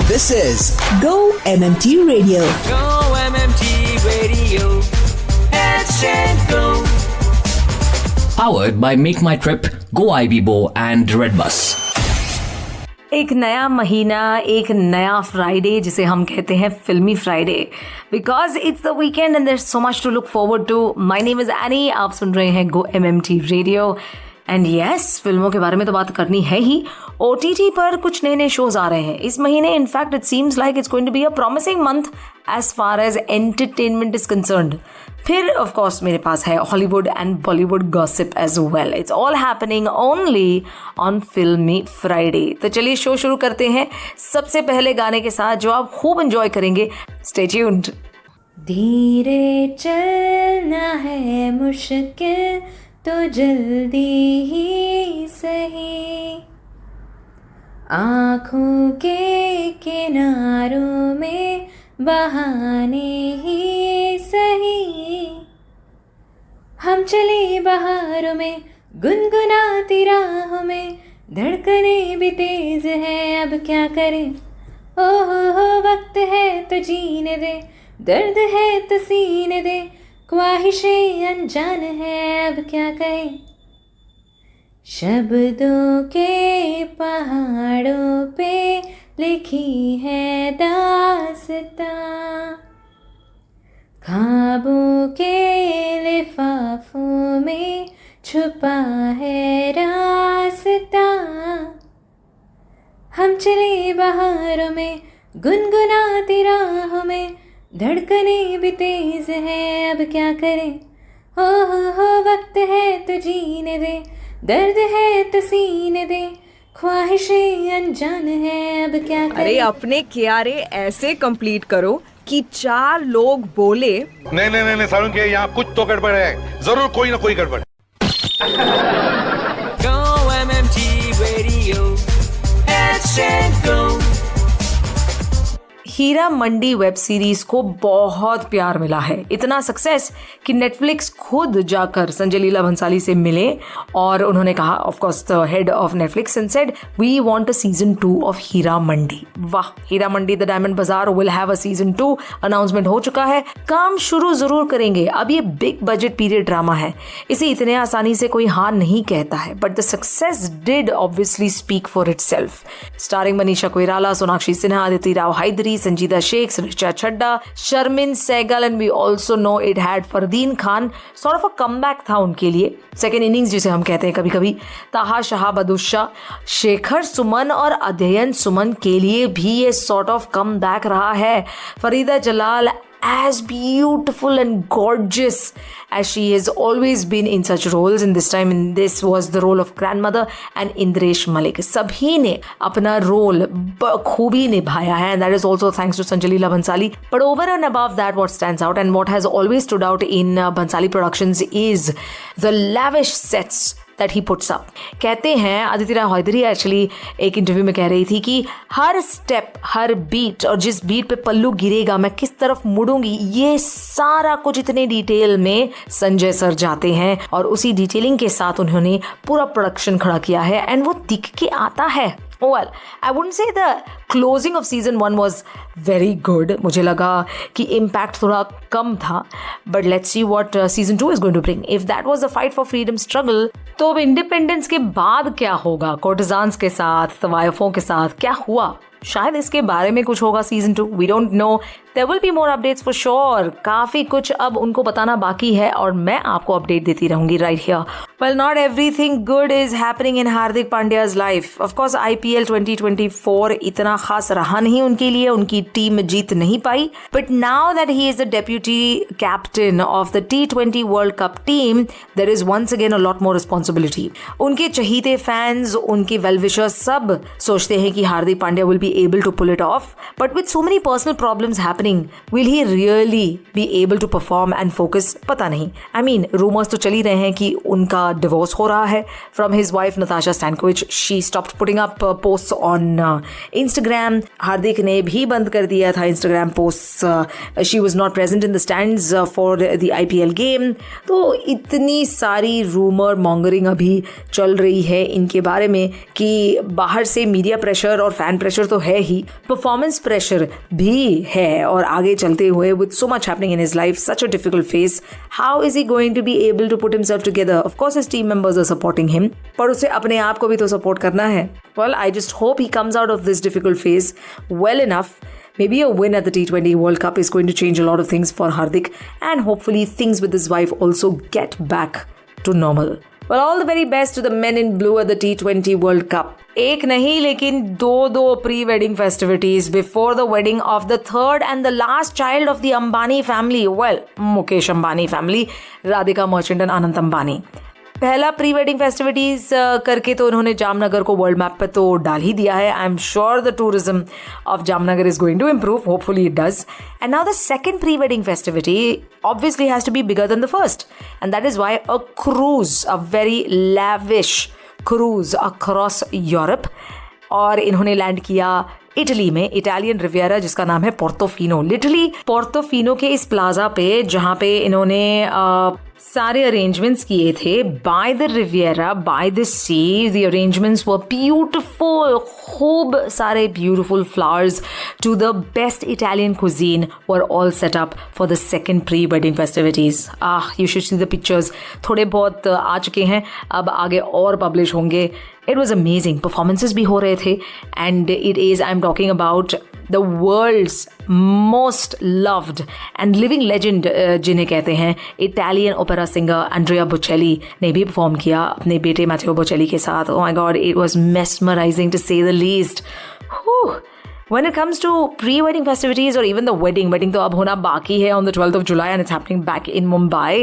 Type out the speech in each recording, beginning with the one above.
This is Go MMT Radio. Go MMT Radio. Let's go. Powered by Make My Trip, Go IBBO and Redbus. एक नया महीना, एक नया Friday जिसे हम कहते हैं Filmy Friday, because it's the weekend and there is so much to look forward to. My name is Annie, आप सुन रहे हैं Go MMT Radio. And yes, फिल्मों के बारे में तो बात करनी है ही. OTT पर कुछ नए नए शोज आ रहे हैं इस महीने. In fact it seems like it's going to be a promising month as far as entertainment is concerned. फिर ऑफ कोर्स मेरे पास है Hollywood and Bollywood gossip as well. It's all happening only on Filmy Friday. तो चलिए show शुरू करते हैं सबसे पहले गाने के साथ जो आप खूब एंजॉय करेंगे. Stay tuned. धीरे चलना है मुश्किल तो जल्दी ही सही, आँखों के किनारों में बहाने ही सही. हम चले बहारों में गुनगुनाती राहों में, धड़कने भी तेज है अब क्या करें. ओहो वक्त है तो जीने दे, दर्द है तो सीने दे, ख्वाहिशें अनजान है अब क्या कहें. शब्दों के पहाड़ों पे लिखी है दास्तां, ख्वाबों के लिफाफों में छुपा है रास्ता. हम चले बहारों में गुनगुनाती राहों में, धड़कने भी तेज है अब क्या करें. हो वक्त है तो जीने दे, दर्द है तो सीने दे, ख्वाहिशें अनजान है अब क्या करें. अरे अपने कियारे ऐसे कंप्लीट करो कि 4 लोग बोले नहीं सारुण के यहाँ कुछ तो गड़बड़ है, जरूर कोई ना कोई गड़बड़. Go MMT Radio. Let's go. Heera Mandi web series को बहुत प्यार मिला है. इतना सक्सेस कि नेटफ्लिक्स खुद जाकर संजय लीला भंसाली से मिले और उन्होंने कहा, of course the head of Netflix, and said we want a season 2 of Heera Mandi. वाह, Heera Mandi the diamond bazaar will have a season 2. Announcement हो चुका है, काम शुरू जरूर करेंगे. अब ये बिग बजट पीरियड ड्रामा है, इसे इतने आसानी से कोई हाँ नहीं कहता है, but the success did obviously speak for itself. Starring Manisha Koirala, Sonakshi Sinha, Aditi Rao Hydari, Sanjeeda Shaikh, Richa Chadha, Sharmin Segal, and we also know it had Fardeen Khan. Sort of a comeback था उनके लिए, सेकेंड इनिंग्स जिसे हम कहते हैं कभी कभी. ताहा शाह बदुशा, शेखर सुमन और अध्ययन सुमन के लिए भी ये सॉर्ट ऑफ कमबैक रहा है. Farida Jalal as beautiful and gorgeous as she has always been in such roles, and this time in this was the role of grandmother, and Indresh Malik. सभी ने अपना रोल बखूबी निभाया है, and that is also thanks to Sanjay Leela Bhansali. But over and above that, what stands out and what has always stood out in Bhansali Productions is the lavish sets that he puts up. कहते हैं, Aditi Rao Hydari actually एक interview में कह रही थी कि हर step, हर beat और जिस बीट पे पल्लू गिरेगा, मैं किस तरफ मुड़ूंगी, ये सारा कुछ इतने डिटेल में संजय सर जाते हैं और उसी डिटेलिंग के साथ उन्होंने पूरा प्रोडक्शन खड़ा किया है, एंड वो दिख के आता है. Well, I wouldn't say the closing of season 1 was very good. मुझे लगा कि impact थोड़ा कम था. But let's see what season 2 is going to bring. If that was the fight for freedom struggle, तो अब इंडिपेंडेंस के बाद क्या होगा, कोर्टिजान्स के साथ, तवायफों के साथ क्या हुआ, शायद इसके बारे में कुछ होगा season 2. We don't know. There will be more updates for sure. काफी कुछ अब उनको बताना बाकी है और मैं आपको अपडेट देती रहूंगी right here. Well, not everything good is happening in Hardik Pandyas life. Of course IPL 2024 इतना खास रहा नहीं उनके लिए, उनकी टीम जीत नहीं पाई. But now that he is the deputy captain of the T20 world cup team, there is once again a lot more responsibility. उनके चहीते फैंस, उनके वेल विशर्स सब सोचते हैं कि Hardik Pandya will be able to pull it off, but with so many personal problems happening, will he really be able to perform and focus? पता नहीं. I mean, rumors तो चल ही रहे हैं कि उनका डिवोर्स हो रहा है from his wife Natasha Stankovic. She stopped putting up posts on Instagram. Hardik ने भी बंद कर दिया था Instagram posts. She was not present in the stands for the IPL game. तो इतनी सारी रूमर मॉन्गरिंग अभी चल रही है इनके बारे में कि बाहर से मीडिया प्रेशर और फैन प्रेशर तो है ही, परफॉर्मेंस प्रेशर भी है. और आगे चलते हुए with so much happening in his life, such a difficult phase, how is he going to be able to put himself together? Of course his team members are supporting him, पर उसे अपने आप को भी तो सपोर्ट करना है. Well, I just hope he comes out of this difficult phase well enough. Maybe a win at the T20 World Cup is going to change a lot of things for Hardik, and hopefully things with his wife also get back to normal. Well, all the very best to the men in blue at the T20 World Cup. एक नहीं लेकिन दो pre-wedding festivities before the wedding of the third and the last child of the Ambani family. Well, Mukesh Ambani family, Radhika Merchant and Anant Ambani. पहला pre wedding festivities करके तो उन्होंने जामनगर को world map पे तो डाल ही दिया है. I am sure the tourism of Jamnagar is going to improve, hopefully it does. And now the second pre wedding festivity obviously has to be bigger than the first, and that is why a cruise, a very lavish cruise across Europe, और इन्होंने land किया Italy में, Italian Riviera जिसका नाम है Portofino. Literally Portofino के इस plaza पे जहाँ पे इन्होंने सारे अरेंजमेंट्स किए थे by the Riviera, by the sea. The arrangements were beautiful, खूब सारे beautiful flowers to the best Italian cuisine were all set up for the second pre wedding festivities. You should see the pictures. थोड़े बहुत आ चुके हैं, अब आगे और publish होंगे. It was amazing. Performances भी हो रहे थे, and it is, I'm talking about the world's most loved and living legend जिन्हें कहते हैं, इटालियन ओपेरा सिंगर एंड्रिया बोचेली ने भी परफॉर्म किया अपने बेटे मैथेओ बोचेली के साथ. Oh my God, it was mesmerizing to say the least. When it comes to pre-wedding festivities or even the wedding तो अब होना बाकी है on the 12th of July and it's happening back in Mumbai.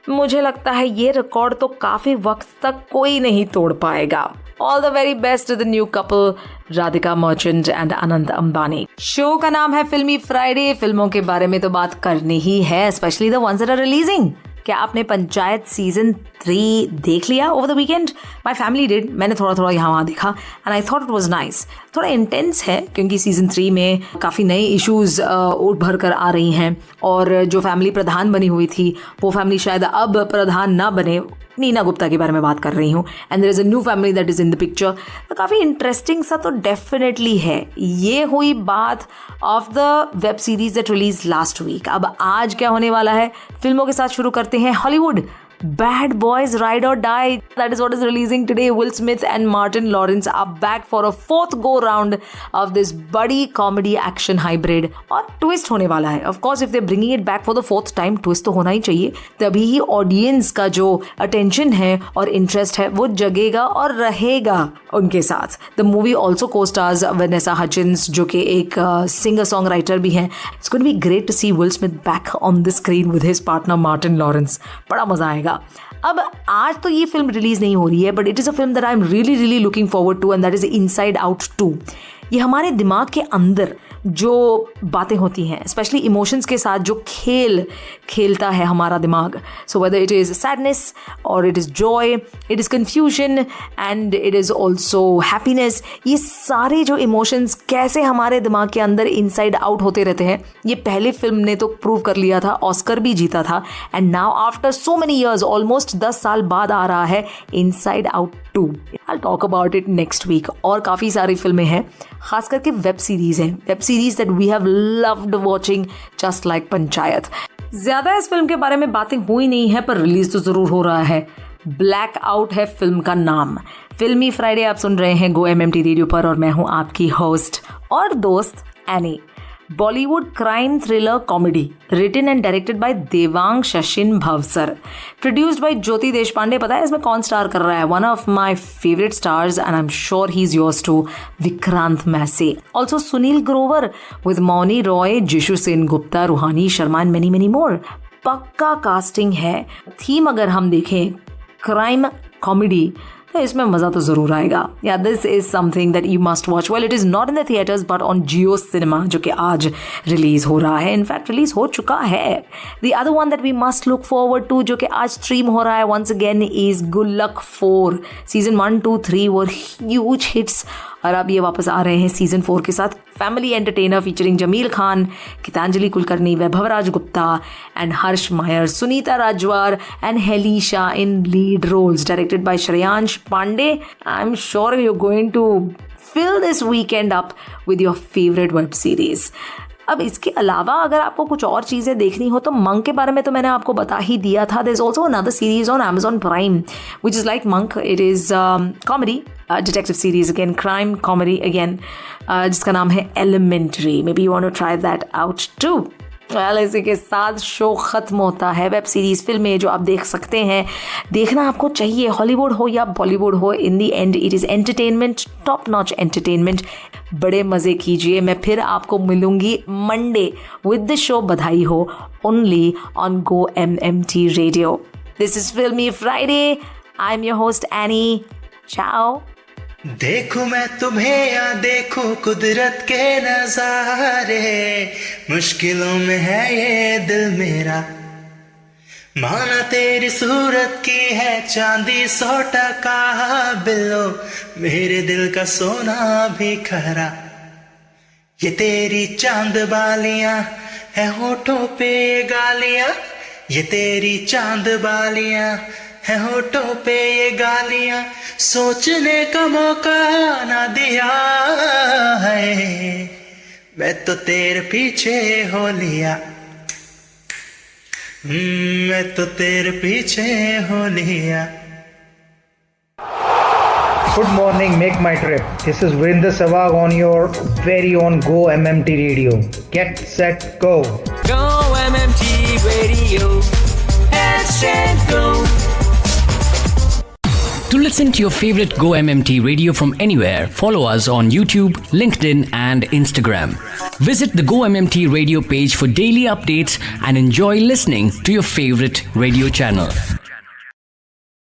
मुझे लगता है ये record तो काफी वक्त तक कोई नहीं तोड़ पाएगा. All the very best to the new couple, Radhika Merchant and Anant Ambani. Show का नाम है फिल्मी फ्राइडे. फिल्मों के बारे में तो बात करनी ही है, specially the ones that are releasing. क्या आपने पंचायत सीजन 3 देख लिया over the weekend? My family did. मैंने थोड़ा यहाँ वहाँ देखा and I thought it was nice. थोड़ा इंटेंस है क्योंकि सीजन 3 में काफ़ी नए इश्यूज उठ भर कर आ रही हैं, और जो फैमिली प्रधान बनी हुई थी वो फैमिली शायद अब प्रधान ना बने. नीना गुप्ता के बारे में बात कर रही हूँ, and there is a new family that is in the picture. काफ़ी इंटरेस्टिंग सा तो डेफिनेटली है. ये हुई बात of the web series that release last week. अब आज क्या होने वाला है, फिल्मों के साथ शुरू करते हैं. Hollywood Bad Boys Ride or Die, that is what is releasing today. Will Smith and Martin Lawrence are back for a 4th go round of this buddy comedy action hybrid. और twist होने वाला है. Of course, if they're bringing it back for the 4th time, twist तो होना ही चाहिए. तभी ही audience का जो attention है और इंटरेस्ट है वो जगेगा और रहेगा उनके साथ. The movie also co-stars Vanessa Hudgens, जो कि एक singer songwriter भी हैं. It's going to be great to see Will Smith back on the screen with his partner Martin Lawrence. बड़ा मजा आएगा. अब आज तो ये फिल्म रिलीज नहीं हो रही है, but it is a film that I am really looking forward to, and that is Inside out 2. ये हमारे दिमाग के अंदर जो बातें होती हैं, स्पेशली इमोशंस के साथ जो खेलता है हमारा दिमाग. So whether it is sadness और it is joy, it is confusion and it is also happiness. ये सारे जो इमोशंस कैसे हमारे दिमाग के अंदर इनसाइड आउट होते रहते हैं, ये पहले फिल्म ने तो प्रूव कर लिया था, ऑस्कर भी जीता था. And now after so many years, almost 10 साल बाद आ रहा है inside out 2. I talk about it next week. और काफ़ी सारी फिल्में हैं, खास करके वेब सीरीज हैं, web series that we have loved watching just like Panchayat. ज़्यादा इस फिल्म के बारे में बातें हुई नहीं है, पर रिलीज तो ज़रूर हो रहा है. ब्लैक आउट है फिल्म का नाम. फिल्मी फ्राइडे आप सुन रहे हैं गो MMT रेडियो पर, और मैं हूँ आपकी होस्ट और दोस्त Annie. Bollywood crime thriller comedy written and directed by Devang Shashin Bhavsar, produced by Jyoti Deshpande. पता है इसमें कौन स्टार कर रहा है? One of my favourite stars and I am sure he is yours too, Vikrant Massey. Also Sunil Grover with Mouni Roy, Jisshu Sengupta, Ruhani Sharma and many many more. पक्का casting है. Theme अगर हम देखें क्राइम कॉमेडी, तो इसमें मज़ा तो ज़रूर आएगा. या this is something that you must watch. Well, it is not in the theatres but on Jio cinema, जो कि आज रिलीज़ हो रहा है. इनफैक्ट रिलीज़ हो चुका है. The other one that we must look forward to, जो कि आज स्ट्रीम हो रहा है वंस अगेन, इज़ गुल्लक 4. सीजन 1, 2, 3 वर ह्यूज हिट्स और अब ये वापस आ रहे हैं सीजन 4 के साथ. Family entertainer featuring Jameel Khan, Geetanjali Kulkarni, Vaibhav Raj Gupta and Harsh Mayar, Sunita Rajwar and Helisha in lead roles. Directed by Shreyansh Pandey. I am sure you going to fill this weekend up with your favorite web series. अब इसके अलावा अगर आपको कुछ और चीज़ें देखनी हो तो मंक के बारे में तो मैंने आपको बता ही दिया था. There's also another series on Amazon Prime which is like Monk. It is comedy, detective series again, crime comedy again, जिसका नाम है Elementary. Maybe you want to try that out too. Well, इसी के साथ शो ख़त्म होता है. Web series, फिल्में जो आप देख सकते हैं, देखना आपको चाहिए, हॉलीवुड हो या बॉलीवुड हो. In the end it is entertainment, top notch entertainment. बड़े मज़े कीजिए. मैं फिर आपको मिलूँगी Monday with the show Badhaai Ho, only on go MMT radio. This is filmy Friday. I am your host Annie. Ciao. देखूं मैं तुम्हें या देखूं कुदरत के नजारे, मुश्किलों में है ये दिल मेरा. माना तेरी सूरत की है चांदी 100% बिलो, मेरे दिल का सोना भी खरा. ये तेरी चांद बालियां है होठों पे ये गालियां, ये तेरी चांद बालियां है होठों पे ये गालियां, सोचने का मौका ना दिया है, मैं तो तेरे पीछे हो लिया. मैं तो तेरे पीछे हो लिया. Good morning, make my trip. This is Vrinder Sehwag on your very own Go MMT Radio. Get set, go. Go MMT Radio. Hashtag go. To listen to your favorite Go MMT radio from anywhere, follow us on YouTube, LinkedIn, and Instagram. Visit the Go MMT radio page for daily updates and enjoy listening to your favorite radio channel.